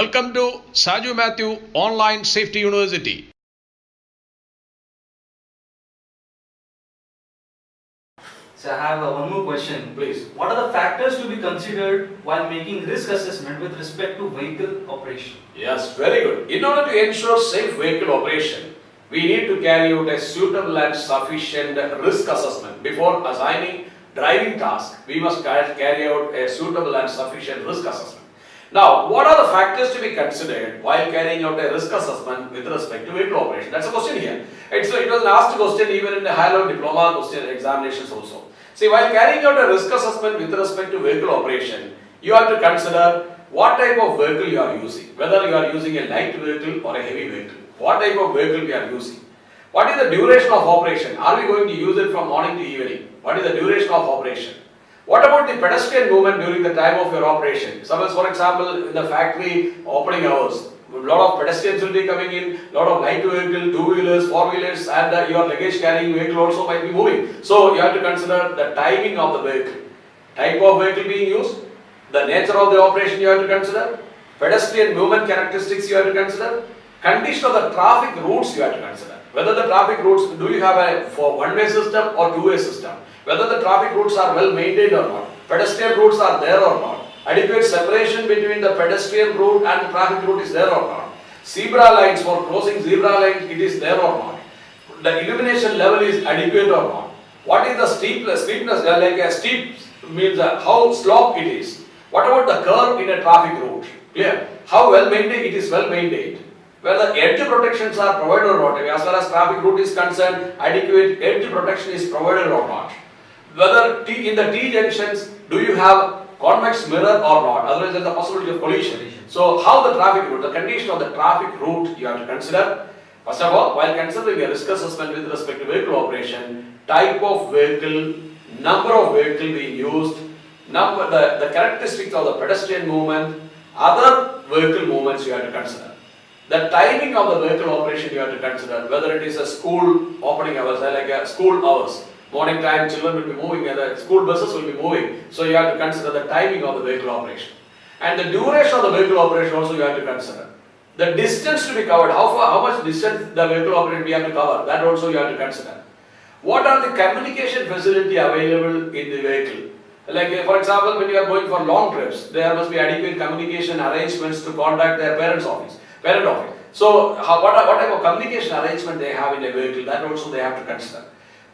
Welcome to Saju Mathew Online Safety University. So I have one more question, please. What are the factors to be considered while making risk assessment with respect to vehicle operation? Yes, very good. In order to ensure safe vehicle operation, we need to carry out a suitable and sufficient risk assessment. Before assigning driving task, we must carry out a suitable and sufficient risk assessment. Now, what are the factors to be considered while carrying out a risk assessment with respect to vehicle operation? That's a question here. It was an asked question even in the higher level diploma question examinations also. See, while carrying out a risk assessment with respect to vehicle operation, you have to consider what type of vehicle you are using, whether you are using a light vehicle or a heavy vehicle, what type of vehicle we are using. What is the duration of operation? Are we going to use it from morning to evening? What is the duration of operation? What about the pedestrian movement during the time of your operation? Suppose, for example, in the factory opening hours, a lot of pedestrians will be coming in, a lot of light vehicle, two-wheelers, four-wheelers, and your luggage carrying vehicle also might be moving. So, you have to consider the timing of the vehicle, type of vehicle being used, the nature of the operation you have to consider, pedestrian movement characteristics you have to consider, condition of the traffic routes you have to consider. Whether the traffic routes, do you have a for one-way system or two-way system? Whether the traffic routes are well maintained or not, pedestrian routes are there or not, adequate separation between the pedestrian route and the traffic route is there or not, zebra lines for crossing zebra lines, it is there or not, the illumination level is adequate or not, what is the steepness, like a steep means how slope it is, what about the curve in a traffic route, clear, how well maintained it is, well maintained, whether edge protections are provided or not, as far as traffic route is concerned, adequate edge protection is provided or not. Whether in the T junctions, do you have convex mirror or not? Otherwise, there is a possibility of collision. So, how the traffic route, the condition of the traffic route you have to consider. First of all, while considering a risk assessment with respect to vehicle operation, type of vehicle, number of vehicle being used, the characteristics of the pedestrian movement, other vehicle movements you have to consider. The timing of the vehicle operation you have to consider, whether it is a school opening hours, like a school hours. Morning time, children will be moving, and the school buses will be moving. So you have to consider the timing of the vehicle operation. And the duration of the vehicle operation also you have to consider. The distance to be covered, how much distance the vehicle operation we have to cover, that also you have to consider. What are the communication facility available in the vehicle? Like for example, when you are going for long trips, there must be adequate communication arrangements to contact their parent office. So what type of communication arrangement they have in a vehicle, that also they have to consider.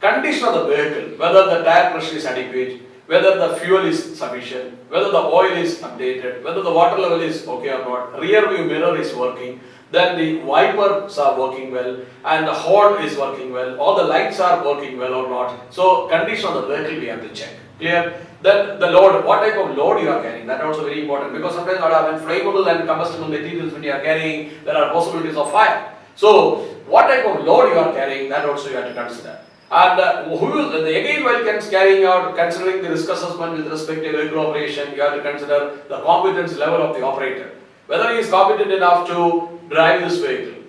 Condition of the vehicle, whether the tire pressure is adequate, whether the fuel is sufficient, whether the oil is updated, whether the water level is okay or not, rear view mirror is working, then the wipers are working well, and the horn is working well, all the lights are working well or not. So condition of the vehicle we have to check. Clear? Then the load, what type of load you are carrying, that also very important, because sometimes when flammable and combustible materials when you are carrying, there are possibilities of fire. So what type of load you are carrying, that also you have to consider. And again, while carrying out, considering the risk assessment with respect to vehicle operation, you have to consider the competence level of the operator. Whether he is competent enough to drive this vehicle,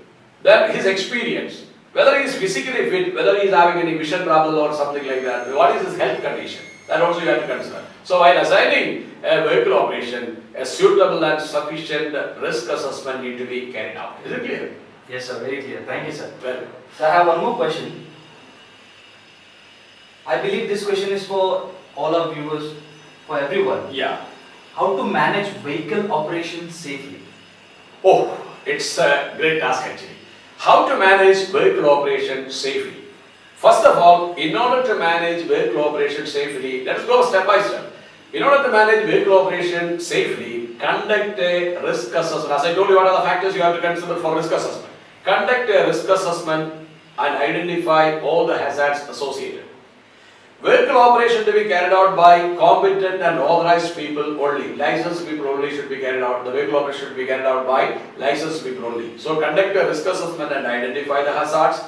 then his experience, whether he is physically fit, whether he is having any vision problem or something like that, what is his health condition, that also you have to consider. So while assigning a vehicle operation, a suitable and sufficient risk assessment need to be carried out. Is it clear? Yes sir, very clear. Thank you sir. Well, So I have one more question. I believe this question is for all our viewers, for everyone. yeah. How to manage vehicle operation safely? Oh, it's a great task actually. How to manage vehicle operation safely? First of all, in order to manage vehicle operation safely, let us go step by step. In order to manage vehicle operation safely, conduct a risk assessment. As I told you, what are the factors you have to consider for risk assessment? Conduct a risk assessment and identify all the hazards associated. Vehicle operation to be carried out by competent and authorized people only. Licensed people only should be carried out. The vehicle operation should be carried out by licensed people only. So conduct a risk assessment and identify the hazards.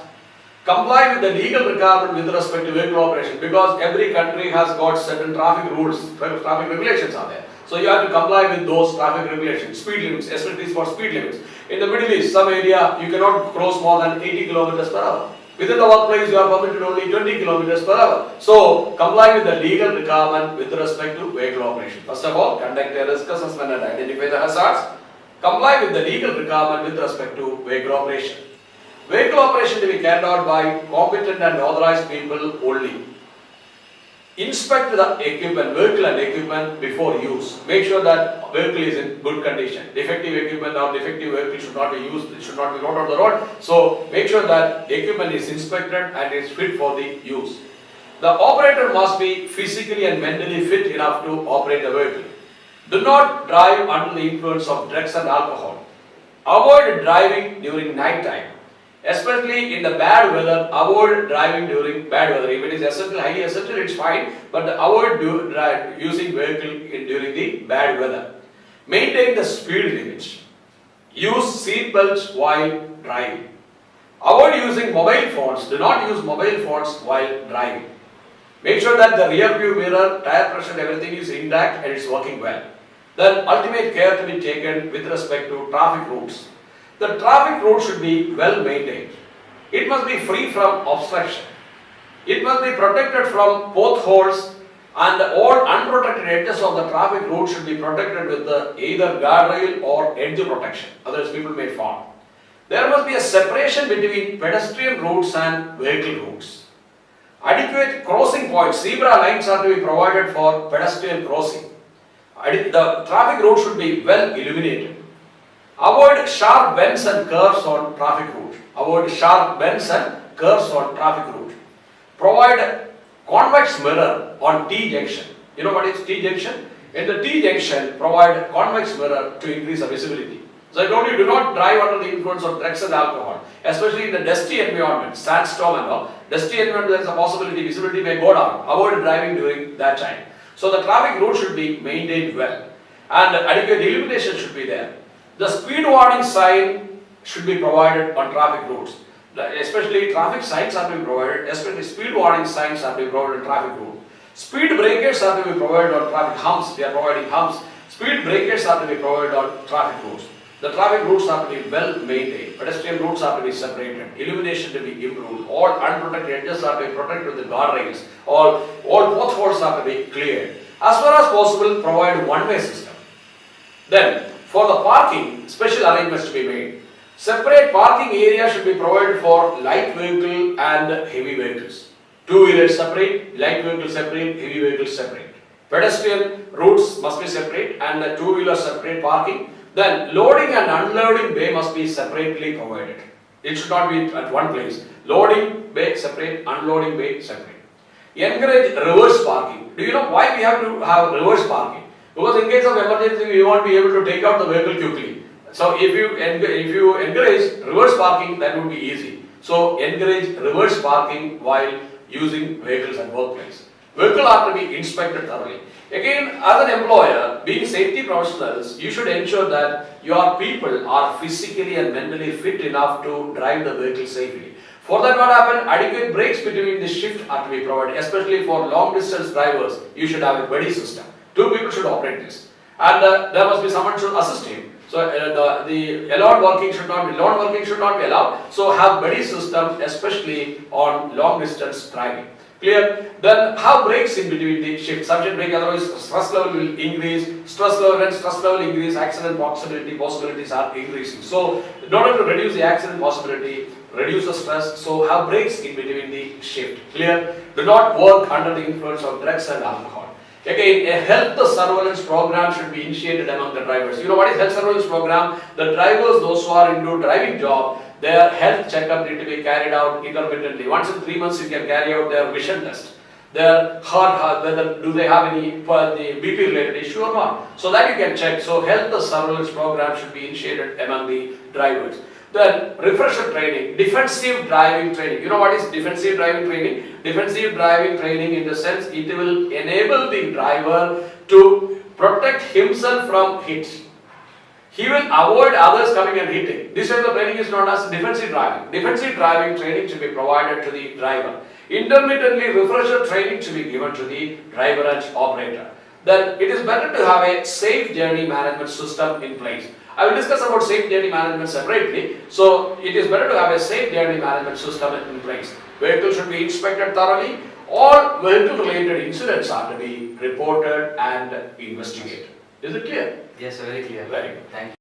Comply with the legal requirement with respect to vehicle operation, because every country has got certain traffic rules, traffic regulations are there. So you have to comply with those traffic regulations, speed limits, especially for speed limits. In the Middle East, some area you cannot cross more than 80 kilometers per hour. Within the workplace, you are permitted only 20 kilometers per hour. So, comply with the legal requirement with respect to vehicle operation. First of all, conduct a risk assessment and identify the hazards. comply with the legal requirement with respect to vehicle operation. Vehicle operation to be carried out by competent and authorized people only. Inspect the equipment, vehicle and equipment before use. Make sure that vehicle is in good condition. Defective equipment or defective vehicle should not be used, it should not be brought on the road. So make sure that the equipment is inspected and is fit for the use. The operator must be physically and mentally fit enough to operate the vehicle. Do not drive under the influence of drugs and alcohol. Avoid driving during night time. Especially in the bad weather, avoid driving during bad weather. If it is essential, highly essential, it's fine. But avoid using vehicle during the bad weather. Maintain the speed limit. Use seat belts while driving. Avoid using mobile phones. Do not use mobile phones while driving. Make sure that the rear view mirror, tire pressure, everything is intact and it's working well. Then ultimate care to be taken with respect to traffic routes. The traffic route should be well maintained. It must be free from obstruction. It must be protected from potholes, and all unprotected edges of the traffic route should be protected with either guardrail or edge protection. Otherwise people may fall. There must be a separation between pedestrian routes and vehicle routes. Adequate crossing points, zebra lines are to be provided for pedestrian crossing. The traffic route should be well illuminated. Avoid sharp bends and curves on traffic route. Avoid sharp bends and curves on traffic route. Provide convex mirror on T junction. You know what is T junction? In the T junction, provide convex mirror to increase the visibility. So I told you, do not drive under the influence of drugs and alcohol, especially in the dusty environment, sandstorm and all. Dusty environment, there is a possibility visibility may go down. Avoid driving during that time. So the traffic route should be maintained well, and adequate illumination should be there. The speed warning sign should be provided on traffic routes. Especially traffic signs are to be provided, especially speed warning signs are to be provided on traffic route. Speed breakers are to be provided on traffic humps. We are providing humps. Speed breakers are to be provided on traffic routes. The traffic routes are to be well maintained. Pedestrian routes are to be separated. Illumination to be improved. All unprotected edges are to be protected with the guardrails. All potholes are to be cleared. As far as possible, provide one-way system. Then, for the parking, special arrangements to be made. Separate parking area should be provided for light vehicle and heavy vehicles. Two-wheelers separate, light vehicles separate, heavy vehicles separate. Pedestrian routes must be separate and the two-wheeler separate parking. Then loading and unloading bay must be separately provided. It should not be at one place. Loading bay separate, unloading bay separate. Encourage reverse parking. Do you know why we have to have reverse parking? Because in case of emergency, we won't be able to take out the vehicle quickly. So if you encourage reverse parking, that would be easy. So encourage reverse parking while using vehicles at workplace. Vehicles are to be inspected thoroughly. Again, as an employer, being safety professionals, you should ensure that your people are physically and mentally fit enough to drive the vehicle safely. For that, what happens? Adequate breaks between the shift are to be provided, especially for long distance drivers. You should have a buddy system. Two people should operate this, and there must be someone to assist him. So the alone working should not be allowed. So have buddy system, especially on long distance driving. Clear? Then have breaks in between the shift. Sufficient break, otherwise stress level will increase. Stress level increase, accident possibilities are increasing. So in order to reduce the accident possibility, reduce the stress, so have breaks in between the shift. Clear? Do not work under the influence of drugs and alcohol. Again, a health surveillance program should be initiated among the drivers. You know what is health surveillance program? The drivers, those who are into driving job, their health checkup need to be carried out intermittently. Once in 3 months, you can carry out their vision test. Their heart, whether do they have any the BP related issue or not. So that you can check. So health surveillance program should be initiated among the drivers. Then refresher training, defensive driving training. You know what is defensive driving training? Defensive driving training in the sense it will enable the driver to protect himself from hits. He will avoid others coming and hitting. This type of training is known as defensive driving. Defensive driving training should be provided to the driver. Intermittently, refresher training should be given to the driver and operator. Then it is better to have a safe journey management system in place. I will discuss about safe journey management separately. So it is better to have a safe journey management system in place. Vehicles should be inspected thoroughly. All vehicle related incidents are to be reported and investigated. Is it clear? Yes, very clear. Very good. Thank you.